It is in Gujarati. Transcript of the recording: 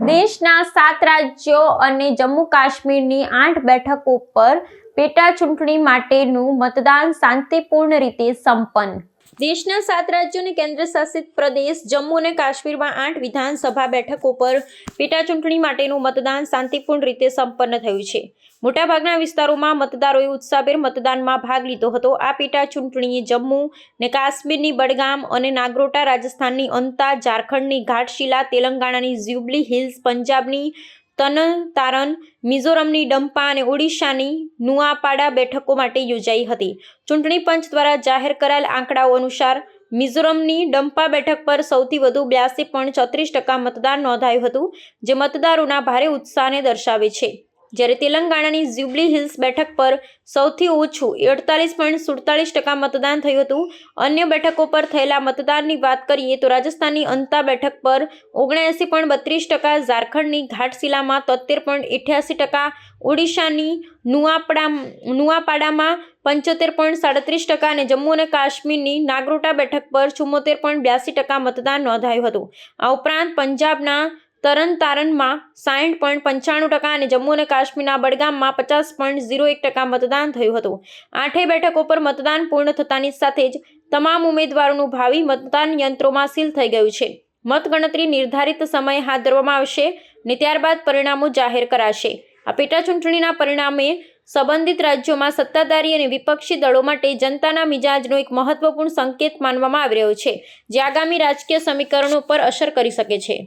દેશના 7 રાજ્યો અને જમ્મુ કાશ્મીરની 8 બેઠકો પર પેટા ચૂંટણી માટેનું મતદાન શાંતિપૂર્ણ રીતે સંપન્ન। દેશના 7 રાજ્યો અને કેન્દ્રશાસિત પ્રદેશ જમ્મુ અને કાશ્મીરમાં 8 વિધાનસભા બેઠકો પર પેટા ચૂંટણી માટેનું મતદાન શાંતિપૂર્ણ રીતે સંપન્ન થયું છે। મોટાભાગના વિસ્તારોમાં મતદારોએ ઉત્સાહભેર મતદાનમાં ભાગ લીધો હતો। આ પેટા ચૂંટણીએ જમ્મુ અને કાશ્મીરની બડગામ અને નાગરોટા, રાજસ્થાનની અંતા, ઝારખંડની ઘાટશીલા, તેલંગાણાની જ્યુબલી હિલ્સ, પંજાબની તરનતારન, મિઝોરમની ડમ્પા અને ઓડિશાની નુઆપાડા બેઠકો માટે યોજાઈ હતી। ચૂંટણી પંચ દ્વારા જાહેર કરાયેલ આંકડાઓ અનુસાર મિઝોરમની ડમ્પા બેઠક પર સૌથી વધુ 82.34% મતદાન નોંધાયું હતું, જે મતદારોના ભારે ઉત્સાહને દર્શાવે છે। જ્યારે તેલંગાણાની જ્યુબલી હિલ્સ બેઠક પર સૌથી ઓછું 48.47% મતદાન થયું હતું। અન્ય બેઠકો પર થયેલા મતદાનની વાત કરીએ તો રાજસ્થાનની અંતા બેઠક પર 79.32%, ઝારખંડની ઘાટશીલામાં 73.88%, ઓડિશાની નુઆપાડામાં 75.37% અને જમ્મુ અને કાશ્મીરની નાગરોટા બેઠક પર 74.82% મતદાન નોંધાયું હતું। આ ઉપરાંત પંજાબના તરનતારનમાં 60.95% અને જમ્મુ અને કાશ્મીરના બડગામમાં 50.01% મતદાન થયું હતું। 8 બેઠકો પર મતદાન પૂર્ણ થતાની સાથે જ તમામ ઉમેદવારોનું ભાવિ મતદાન યંત્રોમાં સીલ થઈ ગયું છે। મતગણતરી નિર્ધારિત સમયે હાથ ધરવામાં આવશે અને ત્યારબાદ પરિણામો જાહેર કરાશે। આ પેટા ચૂંટણીના પરિણામે સંબંધિત રાજ્યોમાં સત્તાધારી અને વિપક્ષી દળો માટે જનતાના મિજાજનો એક મહત્વપૂર્ણ સંકેત માનવામાં આવી રહ્યો છે, જે આગામી રાજકીય સમીકરણો પર અસર કરી શકે છે।